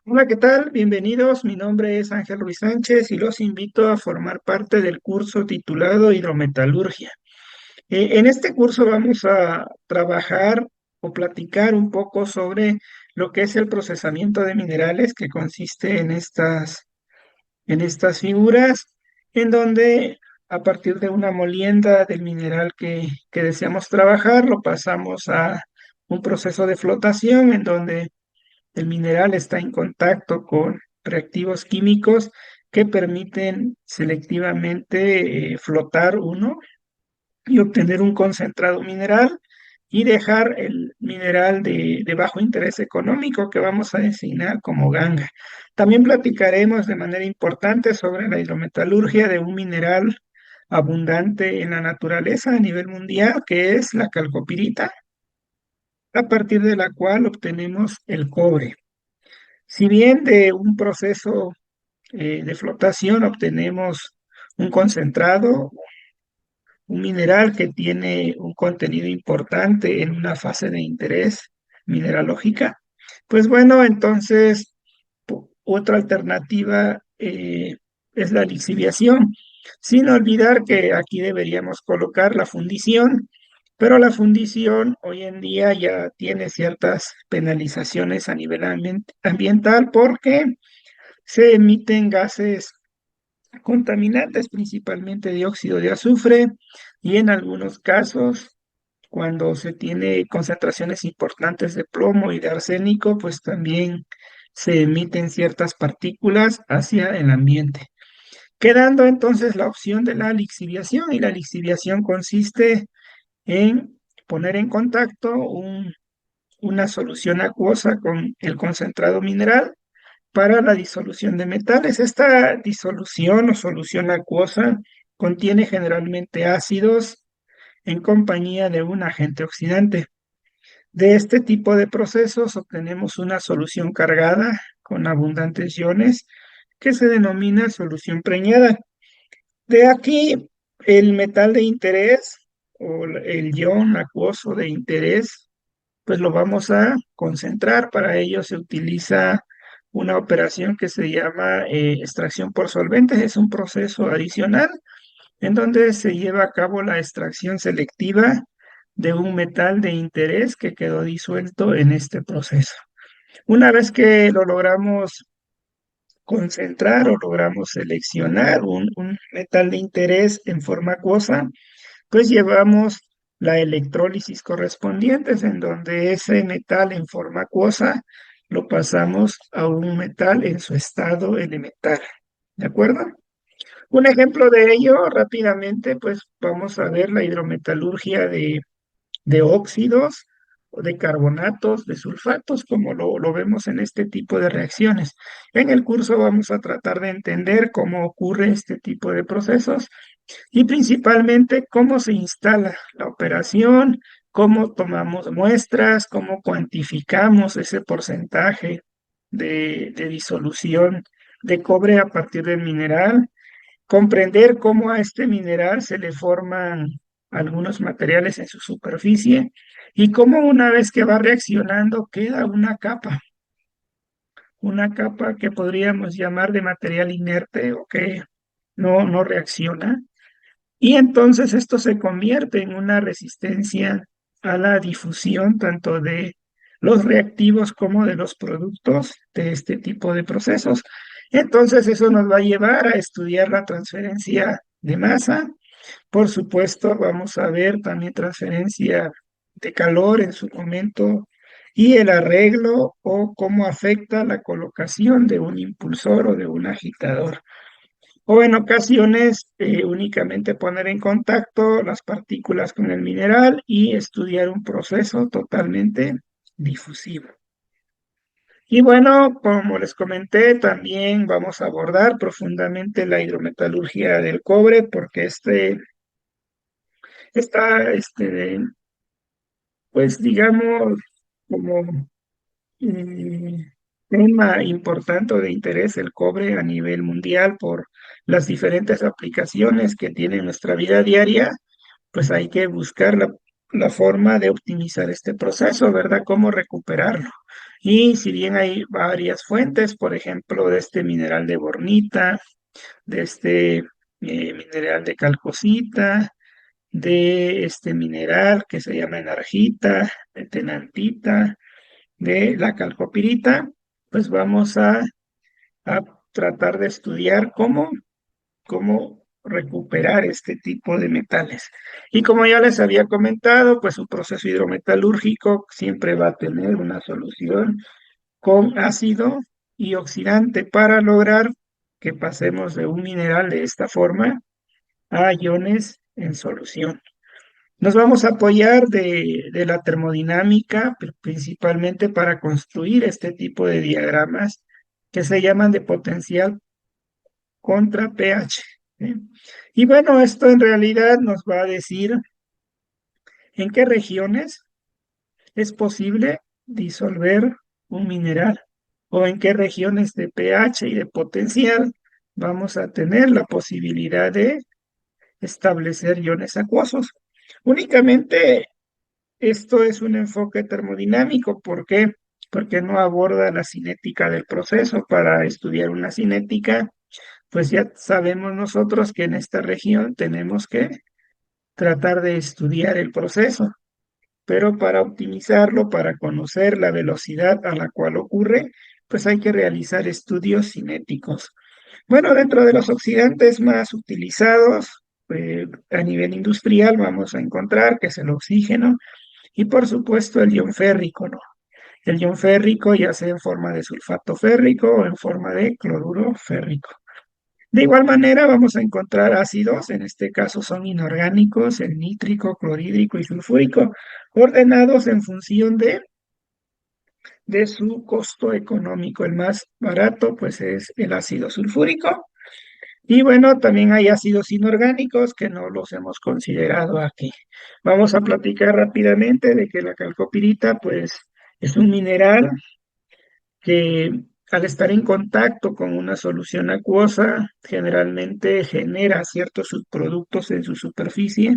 Hola, ¿qué tal? Bienvenidos. Mi nombre es Ángel Ruiz Sánchez y los invito a formar parte del curso titulado Hidrometalurgia. En este curso vamos a trabajar o platicar un poco sobre lo que es el procesamiento de minerales, que consiste en estas figuras, en donde a partir de una molienda del mineral que deseamos trabajar, lo pasamos a un proceso de flotación en donde el mineral está en contacto con reactivos químicos que permiten selectivamente flotar uno y obtener un concentrado mineral y dejar el mineral de bajo interés económico que vamos a designar como ganga. También platicaremos de manera importante sobre la hidrometalurgia de un mineral abundante en la naturaleza a nivel mundial, que es la calcopirita, a partir de la cual obtenemos el cobre. Si bien de un proceso de flotación obtenemos un concentrado, un mineral que tiene un contenido importante en una fase de interés mineralógica, pues bueno, entonces otra alternativa es la lixiviación, sin olvidar que aquí deberíamos colocar la fundición, pero la fundición hoy en día ya tiene ciertas penalizaciones a nivel ambiental porque se emiten gases contaminantes, principalmente dióxido de azufre, y en algunos casos, cuando se tiene concentraciones importantes de plomo y de arsénico, pues también se emiten ciertas partículas hacia el ambiente. Quedando entonces la opción de la lixiviación, y la lixiviación consiste en poner en contacto una solución acuosa con el concentrado mineral para la disolución de metales. Esta disolución o solución acuosa contiene generalmente ácidos en compañía de un agente oxidante. De este tipo de procesos obtenemos una solución cargada con abundantes iones que se denomina solución preñada. De aquí el metal de interés o el ion acuoso de interés, pues lo vamos a concentrar. Para ello se utiliza una operación que se llama extracción por solventes. Es un proceso adicional en donde se lleva a cabo la extracción selectiva de un metal de interés que quedó disuelto en este proceso. Una vez que lo logramos concentrar o logramos seleccionar un metal de interés en forma acuosa, pues llevamos la electrólisis correspondientes, en donde ese metal en forma acuosa lo pasamos a un metal en su estado elemental. ¿De acuerdo? Un ejemplo de ello, rápidamente, pues vamos a ver la hidrometalurgia de óxidos, o de carbonatos, de sulfatos, como lo vemos en este tipo de reacciones. En el curso vamos a tratar de entender cómo ocurre este tipo de procesos y principalmente cómo se instala la operación, cómo tomamos muestras, cómo cuantificamos ese porcentaje de disolución de cobre a partir del mineral, comprender cómo a este mineral se le forman algunos materiales en su superficie y cómo una vez que va reaccionando queda una capa que podríamos llamar de material inerte o que no reacciona. Y entonces esto se convierte en una resistencia a la difusión tanto de los reactivos como de los productos de este tipo de procesos. Entonces eso nos va a llevar a estudiar la transferencia de masa. Por supuesto, vamos a ver también transferencia de calor en su momento y el arreglo o cómo afecta la colocación de un impulsor o de un agitador. O en ocasiones únicamente poner en contacto las partículas con el mineral y estudiar un proceso totalmente difusivo. Y bueno, como les comenté, también vamos a abordar profundamente la hidrometalurgia del cobre, porque está, pues digamos, como eh, tema importante o de interés el cobre a nivel mundial por las diferentes aplicaciones que tiene en nuestra vida diaria, pues hay que buscar la forma de optimizar este proceso, ¿verdad? Cómo recuperarlo. Y si bien hay varias fuentes, por ejemplo, de este mineral de bornita, de este mineral de calcosita, de este mineral que se llama enargita, de tenantita, de la calcopirita, pues vamos a tratar de estudiar cómo recuperar este tipo de metales. Y como ya les había comentado, pues un proceso hidrometalúrgico siempre va a tener una solución con ácido y oxidante para lograr que pasemos de un mineral de esta forma a iones en solución. Nos vamos a apoyar de la termodinámica, principalmente para construir este tipo de diagramas que se llaman de potencial contra pH. ¿Sí? Y bueno, esto en realidad nos va a decir en qué regiones es posible disolver un mineral o en qué regiones de pH y de potencial vamos a tener la posibilidad de establecer iones acuosos. Únicamente esto es un enfoque termodinámico. ¿Por qué? Porque no aborda la cinética del proceso. Para estudiar una cinética, pues ya sabemos nosotros que en esta región tenemos que tratar de estudiar el proceso, pero para optimizarlo, para conocer la velocidad a la cual ocurre, pues hay que realizar estudios cinéticos. Bueno, dentro de los oxidantes más utilizados a nivel industrial vamos a encontrar que es el oxígeno y por supuesto el ion férrico, ¿no? El ion férrico ya sea en forma de sulfato férrico o en forma de cloruro férrico. De igual manera vamos a encontrar ácidos, en este caso son inorgánicos, el nítrico, clorhídrico y sulfúrico, ordenados en función de su costo económico. El más barato pues es el ácido sulfúrico. Y bueno, también hay ácidos inorgánicos que no los hemos considerado aquí. Vamos a platicar rápidamente de que la calcopirita pues es un mineral que al estar en contacto con una solución acuosa, generalmente genera ciertos subproductos en su superficie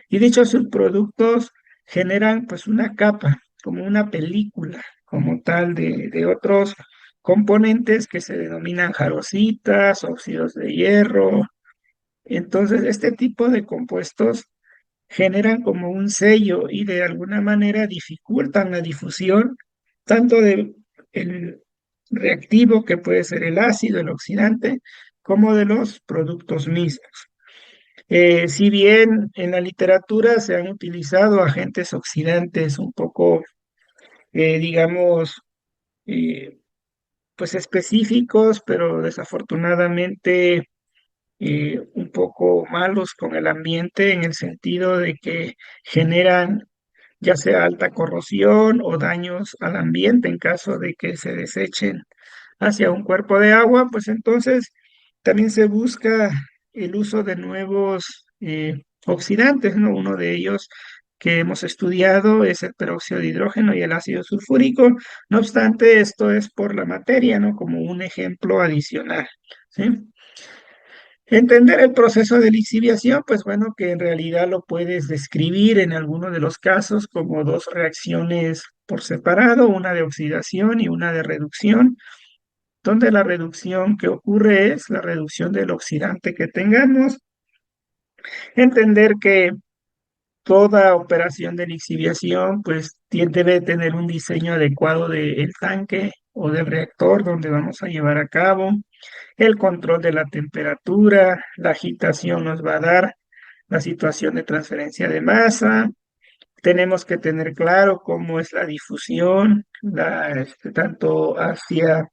y dichos subproductos generan pues una capa, como una película, como tal de otros componentes que se denominan jarositas, óxidos de hierro. Entonces, este tipo de compuestos generan como un sello y de alguna manera dificultan la difusión tanto del el reactivo que puede ser el ácido, el oxidante, como de los productos mismos. Si bien en la literatura se han utilizado agentes oxidantes un poco, digamos, eh, pues específicos, pero desafortunadamente un poco malos con el ambiente en el sentido de que generan ya sea alta corrosión o daños al ambiente en caso de que se desechen hacia un cuerpo de agua, pues entonces también se busca el uso de nuevos oxidantes, ¿no? Uno de ellos que hemos estudiado es el peróxido de hidrógeno y el ácido sulfúrico. No obstante, esto es por la materia, ¿no? Como un ejemplo adicional, ¿sí? Entender el proceso de lixiviación, pues bueno, que en realidad lo puedes describir en alguno de los casos como dos reacciones por separado, una de oxidación y una de reducción, donde la reducción que ocurre es la reducción del oxidante que tengamos. Entender que toda operación de lixiviación pues debe tener un diseño adecuado del tanque o del reactor donde vamos a llevar a cabo. El control de la temperatura, la agitación nos va a dar la situación de transferencia de masa. Tenemos que tener claro cómo es la difusión, tanto hacia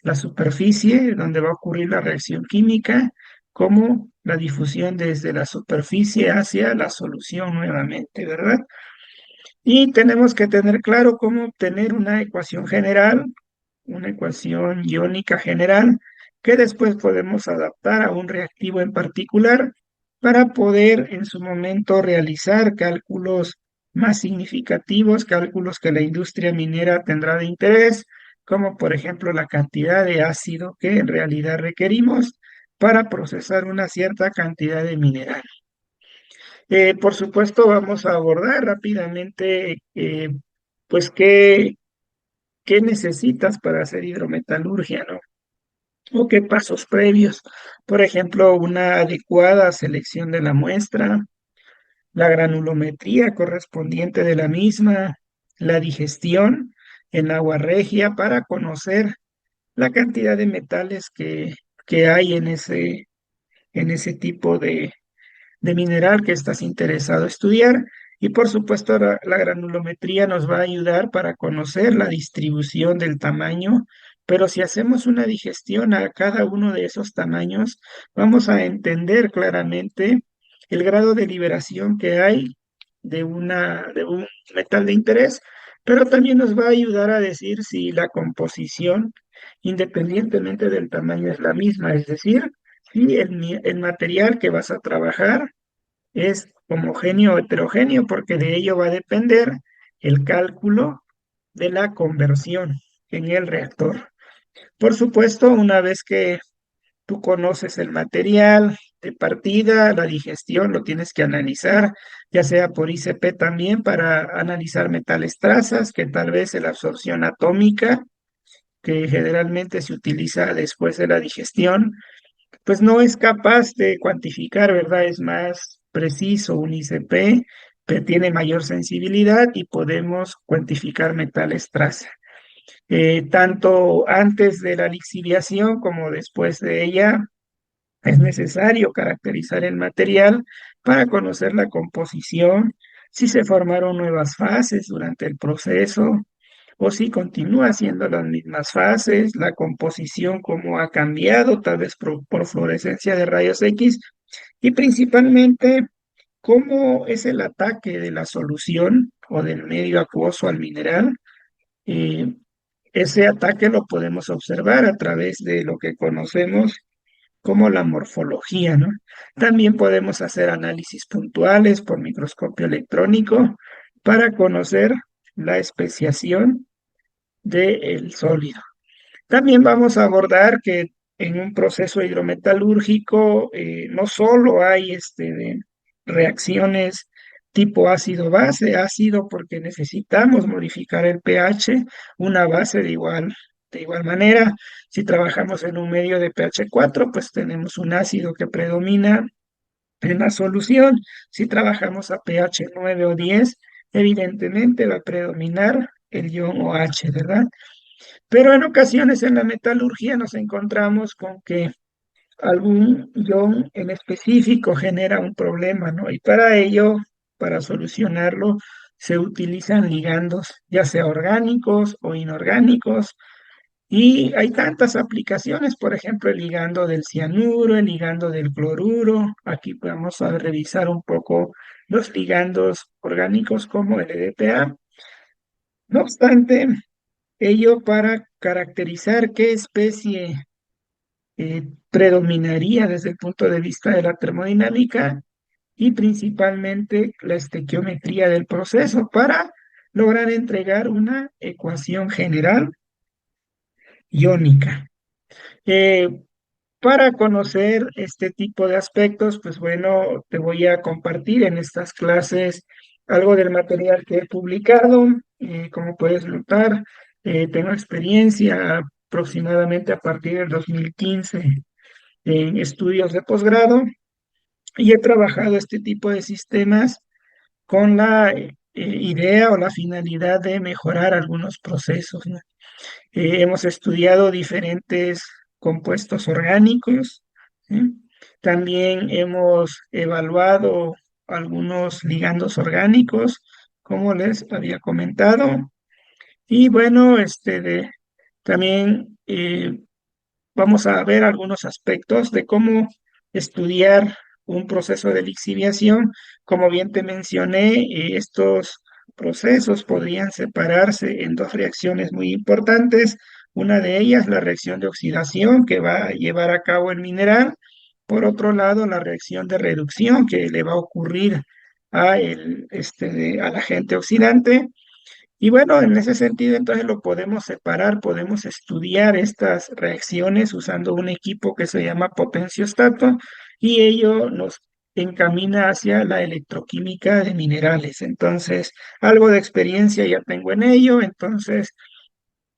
la superficie donde va a ocurrir la reacción química, como la difusión desde la superficie hacia la solución nuevamente, ¿verdad? Y tenemos que tener claro cómo obtener una ecuación general, una ecuación iónica general, que después podemos adaptar a un reactivo en particular para poder en su momento realizar cálculos más significativos, cálculos que la industria minera tendrá de interés, como por ejemplo la cantidad de ácido que en realidad requerimos para procesar una cierta cantidad de mineral. Por supuesto, vamos a abordar rápidamente, pues, qué necesitas para hacer hidrometalurgia, ¿no? O qué pasos previos. Por ejemplo, una adecuada selección de la muestra, la granulometría correspondiente de la misma, la digestión en agua regia para conocer la cantidad de metales que hay en ese tipo de mineral que estás interesado en estudiar. Y por supuesto, la granulometría nos va a ayudar para conocer la distribución del tamaño, pero si hacemos una digestión a cada uno de esos tamaños, vamos a entender claramente el grado de liberación que hay de un metal de interés, pero también nos va a ayudar a decir si la composición, independientemente del tamaño, es la misma, es decir, si el material que vas a trabajar es homogéneo o heterogéneo, porque de ello va a depender el cálculo de la conversión en el reactor. Por supuesto, una vez que tú conoces el material de partida, la digestión, lo tienes que analizar, ya sea por ICP también para analizar metales trazas, que tal vez la absorción atómica, que generalmente se utiliza después de la digestión, pues no es capaz de cuantificar, ¿verdad? Es más preciso un ICP, que tiene mayor sensibilidad y podemos cuantificar metales traza. Tanto antes de la lixiviación como después de ella, es necesario caracterizar el material para conocer la composición, si se formaron nuevas fases durante el proceso o si continúa siendo las mismas fases, la composición cómo ha cambiado, tal vez por fluorescencia de rayos X, y principalmente cómo es el ataque de la solución o del medio acuoso al mineral. Eh, Ese ataque lo podemos observar a través de lo que conocemos como la morfología, ¿no? También podemos hacer análisis puntuales por microscopio electrónico para conocer la especiación del sólido. También vamos a abordar que en un proceso hidrometalúrgico no solo hay reacciones tipo ácido-base, ácido porque necesitamos modificar el pH, una base de igual manera. Si trabajamos en un medio de pH 4, pues tenemos un ácido que predomina en la solución. Si trabajamos a pH 9 o 10, evidentemente va a predominar el ion OH, ¿verdad? Pero en ocasiones en la metalurgia nos encontramos con que algún ion en específico genera un problema, ¿no? Y para ello, para solucionarlo, se utilizan ligandos, ya sea orgánicos o inorgánicos. Y hay tantas aplicaciones, por ejemplo, el ligando del cianuro, el ligando del cloruro. Aquí vamos a revisar un poco los ligandos orgánicos como el EDTA. No obstante, ello para caracterizar qué especie predominaría desde el punto de vista de la termodinámica y principalmente la estequiometría del proceso para lograr entregar una ecuación general iónica. Eh, para conocer este tipo de aspectos, pues bueno, te voy a compartir en estas clases algo del material que he publicado. Como puedes notar, tengo experiencia aproximadamente a partir del 2015 en estudios de posgrado y he trabajado este tipo de sistemas con la idea o la finalidad de mejorar algunos procesos, ¿no? Hemos estudiado diferentes compuestos orgánicos, ¿sí? También hemos evaluado algunos ligandos orgánicos, como les había comentado. Y bueno, también vamos a ver algunos aspectos de cómo estudiar un proceso de lixiviación. Como bien te mencioné, estos procesos podrían separarse en dos reacciones muy importantes. Una de ellas, la reacción de oxidación que va a llevar a cabo el mineral. Por otro lado, la reacción de reducción que le va a ocurrir al agente oxidante. Y bueno, en ese sentido, entonces lo podemos separar, podemos estudiar estas reacciones usando un equipo que se llama potenciostato y ello nos encamina hacia la electroquímica de minerales. Entonces, algo de experiencia ya tengo en ello, entonces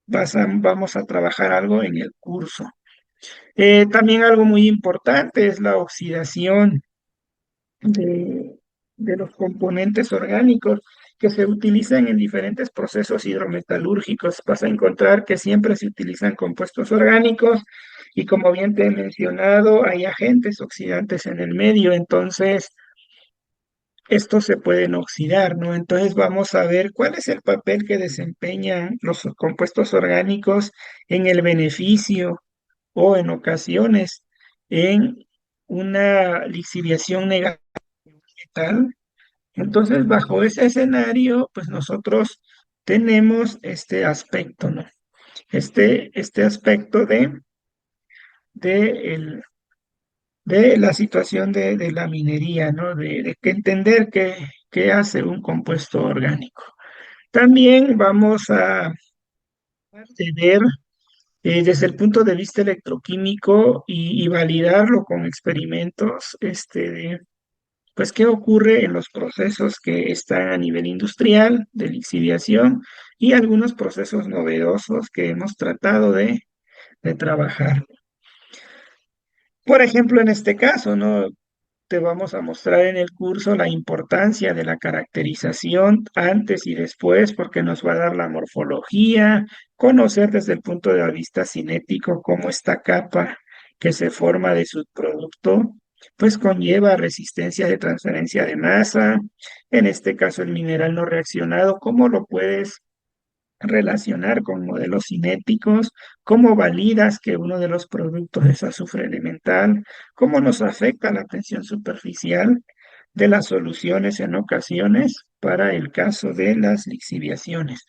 vamos a trabajar algo en el curso. También algo muy importante es la oxidación de, de los componentes orgánicos que se utilizan en diferentes procesos hidrometalúrgicos. Vas a encontrar que siempre se utilizan compuestos orgánicos y como bien te he mencionado, hay agentes oxidantes en el medio, entonces estos se pueden oxidar, ¿no? Entonces vamos a ver cuál es el papel que desempeñan los compuestos orgánicos en el beneficio o en ocasiones en una lixiviación negativa. Entonces, bajo ese escenario, pues nosotros tenemos este aspecto, ¿no? Este aspecto de, el- de la situación de la minería, ¿no? De que entender qué hace un compuesto orgánico. También vamos a ver desde el punto de vista electroquímico y validarlo con experimentos, pues qué ocurre en los procesos que están a nivel industrial de lixiviación y algunos procesos novedosos que hemos tratado de trabajar. Por ejemplo, en este caso, ¿no? Te vamos a mostrar en el curso la importancia de la caracterización antes y después, porque nos va a dar la morfología, conocer desde el punto de vista cinético cómo esta capa que se forma de su producto, pues conlleva resistencia de transferencia de masa, en este caso el mineral no reaccionado, cómo lo puedes relacionar con modelos cinéticos, cómo validas que uno de los productos es azufre elemental, cómo nos afecta la tensión superficial de las soluciones en ocasiones para el caso de las lixiviaciones.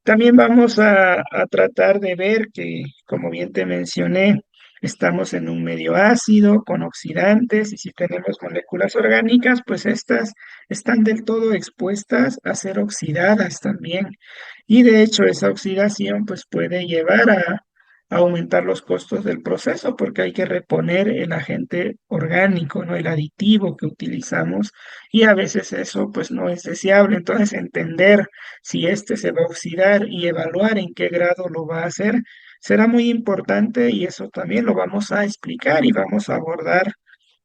También vamos a tratar de ver que, como bien te mencioné, estamos en un medio ácido con oxidantes y si tenemos moléculas orgánicas, pues estas están del todo expuestas a ser oxidadas también. Y de hecho esa oxidación pues puede llevar a aumentar los costos del proceso porque hay que reponer el agente orgánico, ¿no? El aditivo que utilizamos y a veces eso pues no es deseable. Entonces entender si este se va a oxidar y evaluar en qué grado lo va a hacer, será muy importante y eso también lo vamos a explicar y vamos a abordar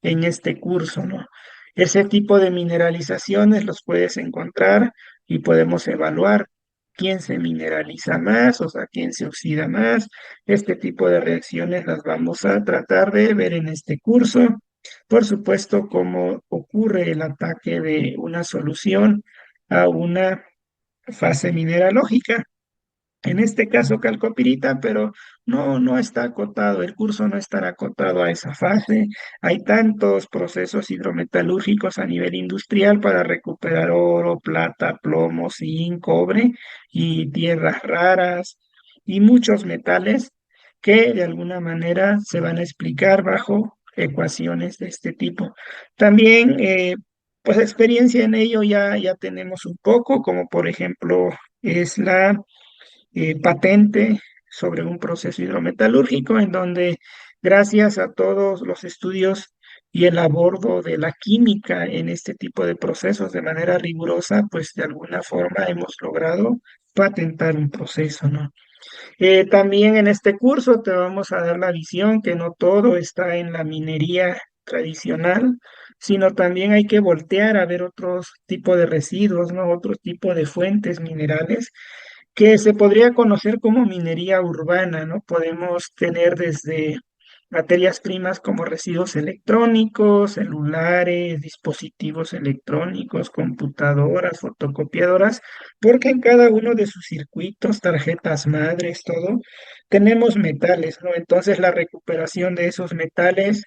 en este curso, ¿no? Ese tipo de mineralizaciones los puedes encontrar y podemos evaluar quién se mineraliza más, o sea, quién se oxida más. Este tipo de reacciones las vamos a tratar de ver en este curso. Por supuesto, cómo ocurre el ataque de una solución a una fase mineralógica, en este caso calcopirita, pero no está acotado, el curso no estará acotado a esa fase. Hay tantos procesos hidrometalúrgicos a nivel industrial para recuperar oro, plata, plomo, zinc, cobre y tierras raras y muchos metales que de alguna manera se van a explicar bajo ecuaciones de este tipo. También, pues experiencia en ello ya tenemos un poco, como por ejemplo es la patente sobre un proceso hidrometalúrgico en donde gracias a todos los estudios y el abordo de la química en este tipo de procesos de manera rigurosa, pues de alguna forma hemos logrado patentar un proceso, ¿no? También en este curso te vamos a dar la visión que no todo está en la minería tradicional, sino también hay que voltear a ver otros tipos de residuos, ¿no? Otro tipo de fuentes minerales que se podría conocer como minería urbana, ¿no? Podemos tener desde materias primas como residuos electrónicos, celulares, dispositivos electrónicos, computadoras, fotocopiadoras, porque en cada uno de sus circuitos, tarjetas madres, todo, tenemos metales, ¿no? Entonces la recuperación de esos metales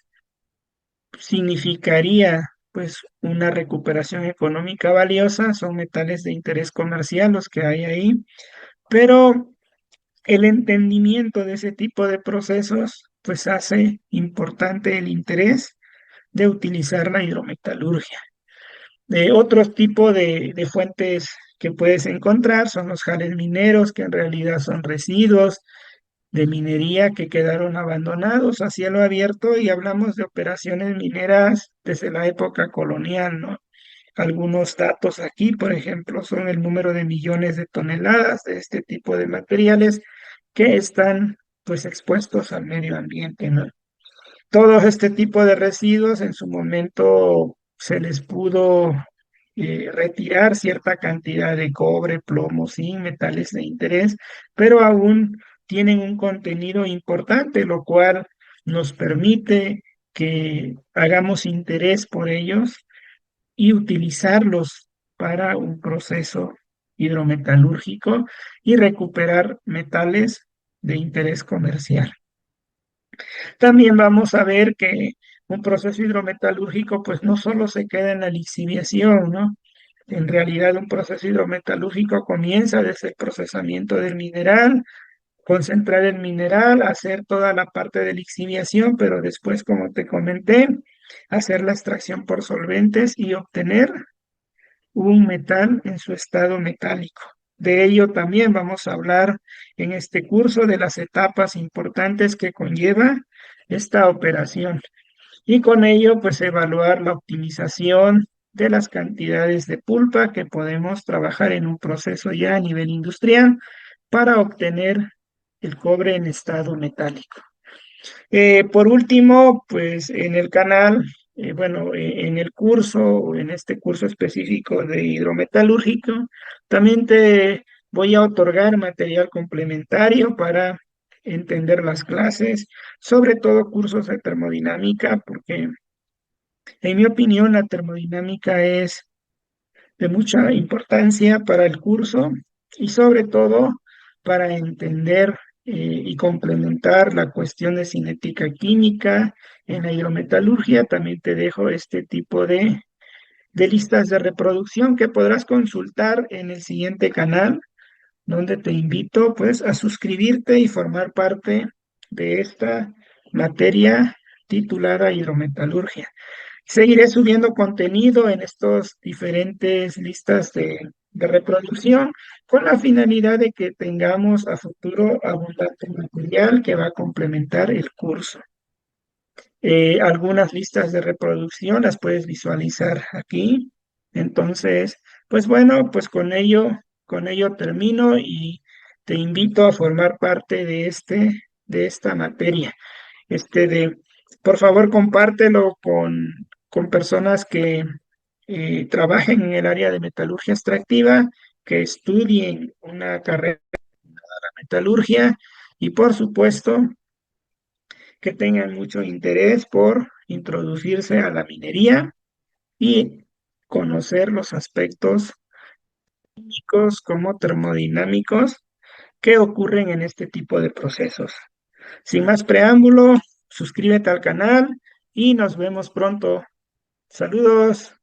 significaría pues una recuperación económica valiosa, son metales de interés comercial los que hay ahí, pero el entendimiento de ese tipo de procesos pues hace importante el interés de utilizar la hidrometalurgia. De otros tipos de fuentes que puedes encontrar son los jales mineros, que en realidad son residuos de minería que quedaron abandonados a cielo abierto y hablamos de operaciones mineras desde la época colonial, ¿no? Algunos datos aquí, por ejemplo, son el número de millones de toneladas de este tipo de materiales que están pues expuestos al medio ambiente, ¿no? Todos este tipo de residuos en su momento se les pudo retirar cierta cantidad de cobre, plomo, zinc, metales de interés, pero aún tienen un contenido importante, lo cual nos permite que hagamos interés por ellos y utilizarlos para un proceso hidrometalúrgico y recuperar metales de interés comercial. También vamos a ver que un proceso hidrometalúrgico pues no solo se queda en la lixiviación, ¿no? En realidad un proceso hidrometalúrgico comienza desde el procesamiento del mineral, concentrar el mineral, hacer toda la parte de lixiviación, pero después, como te comenté, hacer la extracción por solventes y obtener un metal en su estado metálico. De ello también vamos a hablar en este curso de las etapas importantes que conlleva esta operación y con ello pues evaluar la optimización de las cantidades de pulpa que podemos trabajar en un proceso ya a nivel industrial para obtener el cobre en estado metálico. Por último, pues en el canal, bueno, en el curso, o en este curso específico de hidrometalúrgico, también te voy a otorgar material complementario para entender las clases, sobre todo cursos de termodinámica, porque en mi opinión la termodinámica es de mucha importancia para el curso y sobre todo para entender y complementar la cuestión de cinética química en la hidrometalurgia. También te dejo este tipo de listas de reproducción que podrás consultar en el siguiente canal, donde te invito pues a suscribirte y formar parte de esta materia titulada hidrometalurgia. Seguiré subiendo contenido en estos diferentes listas de reproducción con la finalidad de que tengamos a futuro abundante material que va a complementar el curso. Algunas listas de reproducción las puedes visualizar aquí. Entonces, pues bueno, pues con ello termino y te invito a formar parte de esta materia. Este de, por favor, compártelo con personas que trabajen en el área de metalurgia extractiva, que estudien una carrera de metalurgia y, por supuesto, que tengan mucho interés por introducirse a la minería y conocer los aspectos químicos como termodinámicos que ocurren en este tipo de procesos. Sin más preámbulo, suscríbete al canal y nos vemos pronto. Saludos.